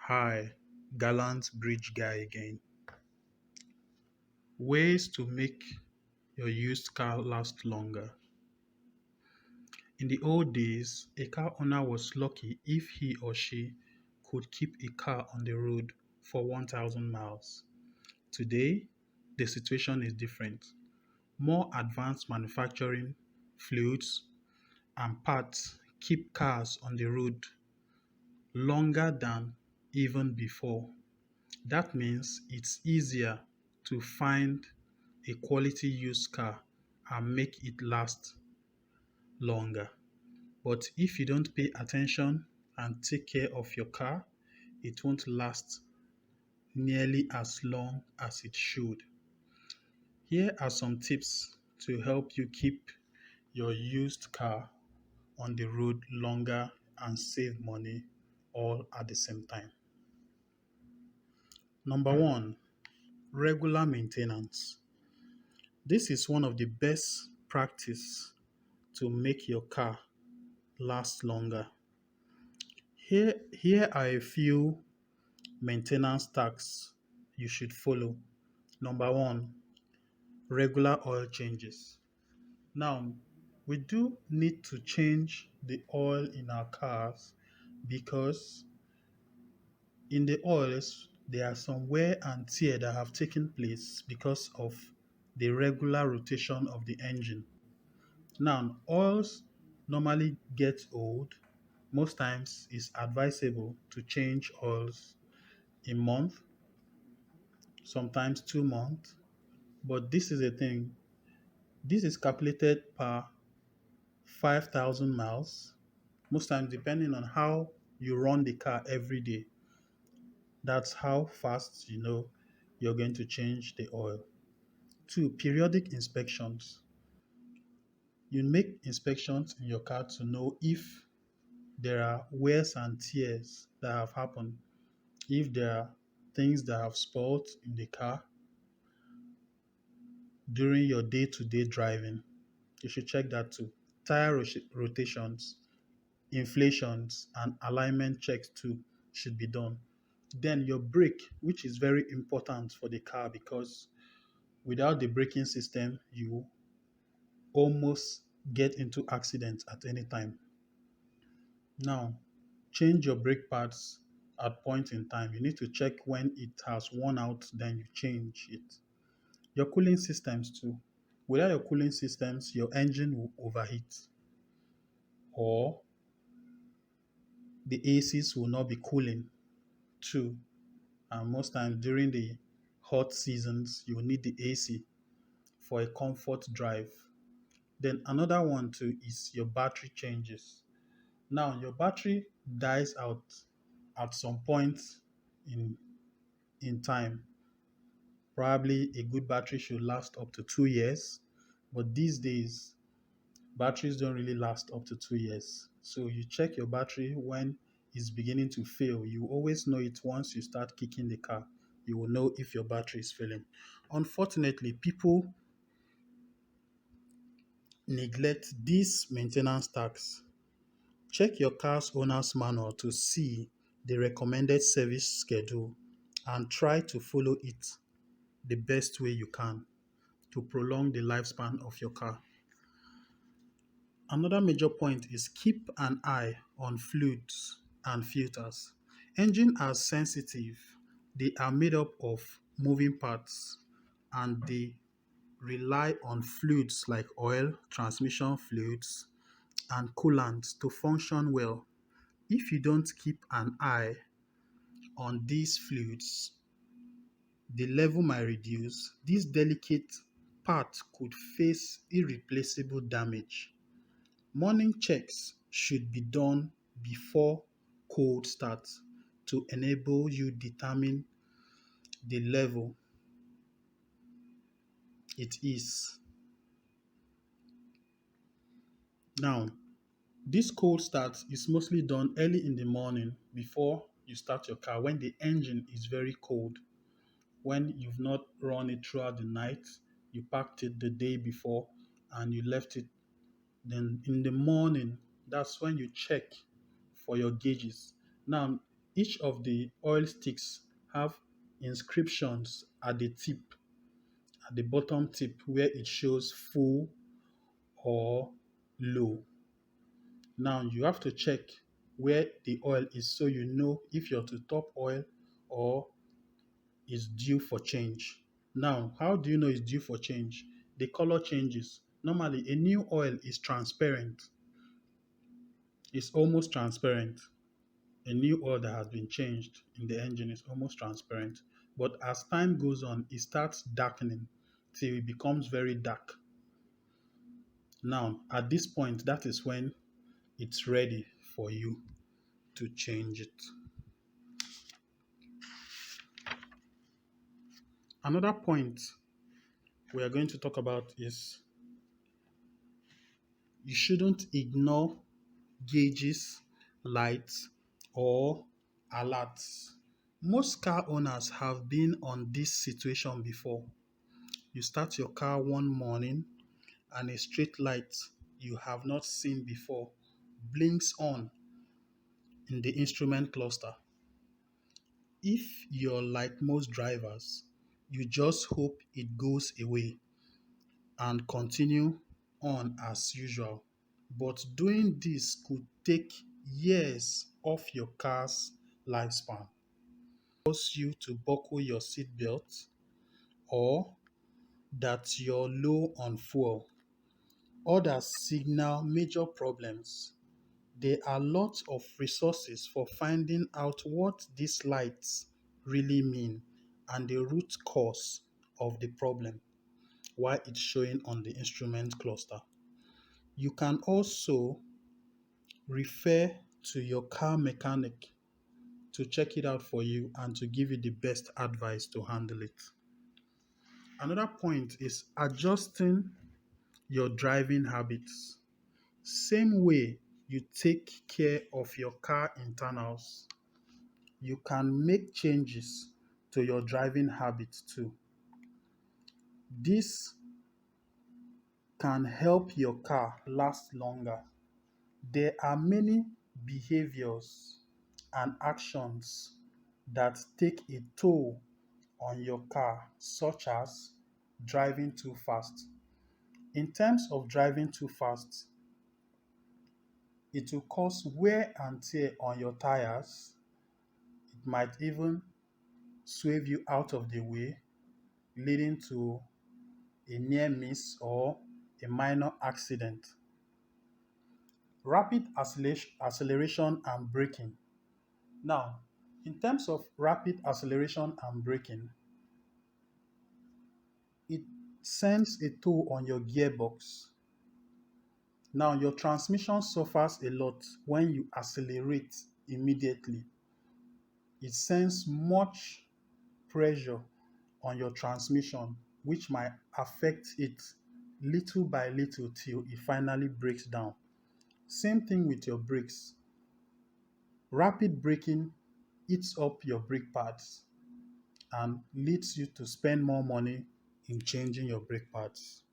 Hi, gallant bridge guy again. Ways to make your used car last longer. In the old days, a car owner was lucky if he or she could keep a car on the road for 1,000 miles. Today, the situation is different. More advanced manufacturing, fluids, and parts keep cars on the road longer than even before. That means it's easier to find a quality used car and make it last longer. But if you don't pay attention and take care of your car, it won't last nearly as long as it should. Here are some tips to help you keep your used car on the road longer and save money all at the same time. Number one, regular maintenance. This is one of the best practice to make your car last longer. Here are a few maintenance tasks you should follow. Number one, regular oil changes. Now, we do need to change the oil in our cars because in the oils there are some wear and tear that have taken place because of the regular rotation of the engine. Now, oils normally get old. Most times it's advisable to change oils a month, sometimes 2 months. But this is a thing. This is calculated per 5,000 miles. Most times, depending on how you run the car every day, that's how fast you're going to change the oil. Two, periodic inspections. You make inspections in your car to know if there are wears and tears that have happened, if there are things that have spoiled in the car during your day-to-day driving. You should check that too. Tire rotations, inflations, and alignment checks too should be done. Then your brake, which is very important for the car because without the braking system, you almost get into accidents at any time. Now, change your brake pads at point in time. You need to check when it has worn out, then you change it. Your cooling systems too. Without your cooling systems, your engine will overheat or the ACs will not be cooling too. And most times during the hot seasons, you will need the AC for a comfort drive. Then another one too is your battery changes. Now your battery dies out at some point in in time. Probably a good battery should last up to 2 years, but these days batteries don't really last up to 2 years. So you check your battery when it's beginning to fail. You always know it once you start kicking the car. You will know if your battery is failing. Unfortunately, people neglect these maintenance tasks. Check your car's owner's manual to see the recommended service schedule and try to follow it the best way you can to prolong the lifespan of your car. Another major point is keep an eye on fluids and filters. Engines are sensitive. They are made up of moving parts and they rely on fluids like oil, transmission fluids, and coolant to function well. If you don't keep an eye on these fluids, the level might reduce. This delicate part could face irreplaceable damage. Morning checks should be done before cold starts to enable you determine the level it is. Now, this cold start is mostly done early in the morning before you start your car when the engine is very cold. When you've not run it throughout the night, you packed it the day before and you left it. Then in the morning, that's when you check for your gauges. Now, Each of the oil sticks have inscriptions at the tip, at the bottom tip where it shows full or low. Now you have to check where the oil is so you know if you're to top oil or is due for change. Now, how do you know it's due for change? The color changes. Normally, a new oil is transparent. It's almost transparent. A new oil that has been changed in the engine is almost transparent. But as time goes on, it starts darkening till it becomes very dark. Now, at this point, that is when it's ready for you to change it. Another point we are going to talk about is you shouldn't ignore gauges, lights, or alerts. Most car owners have been on this situation before. You start your car one morning and a street light you have not seen before blinks on in the instrument cluster. If you're like most drivers, you just hope it goes away and continue on as usual. But doing this could take years off your car's lifespan. Force you to buckle your seatbelt or that you're low on fuel. Others signal major problems. There are lots of resources for finding out what these lights really mean and the root cause of the problem, why it's showing on the instrument cluster. You can also refer to your car mechanic to check it out for you and to give you the best advice to handle it. Another point is adjusting your driving habits. Same way you take care of your car internals, you can make changes to your driving habits too. This can help your car last longer. There are many behaviors and actions that take a toll on your car, such as driving too fast. In terms of driving too fast, it will cause wear and tear on your tires. It might even swerve you out of the way, leading to a near miss or a minor accident. Rapid acceleration and braking. Now, in terms of rapid acceleration and braking, it sends a toll on your gearbox. Now, your transmission suffers a lot when you accelerate immediately. It sends much pressure on your transmission, which might affect it little by little till it finally breaks down. Same thing with your brakes. Rapid braking eats up your brake pads and leads you to spend more money in changing your brake pads.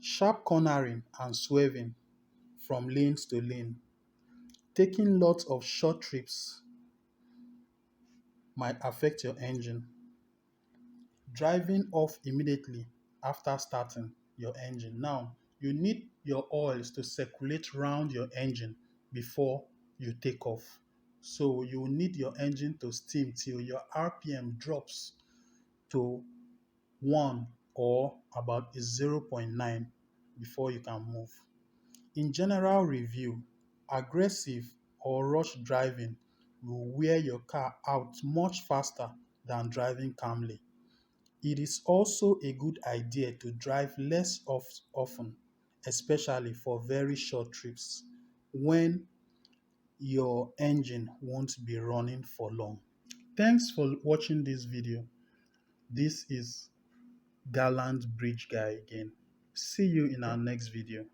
Sharp cornering and swerving from lanes to lane. Taking lots of short trips might affect your engine. Driving off immediately after starting your engine. Now, you need your oils to circulate around your engine before you take off. So you need your engine to steam till your RPM drops to 1 or about 0.9 before you can move. In general review, aggressive or rush driving will wear your car out much faster than driving calmly. It is also a good idea to drive less often, especially for very short trips when your engine won't be running for long. Thanks for watching this video. This is Gallant Bridge Guy again. See you in our next video.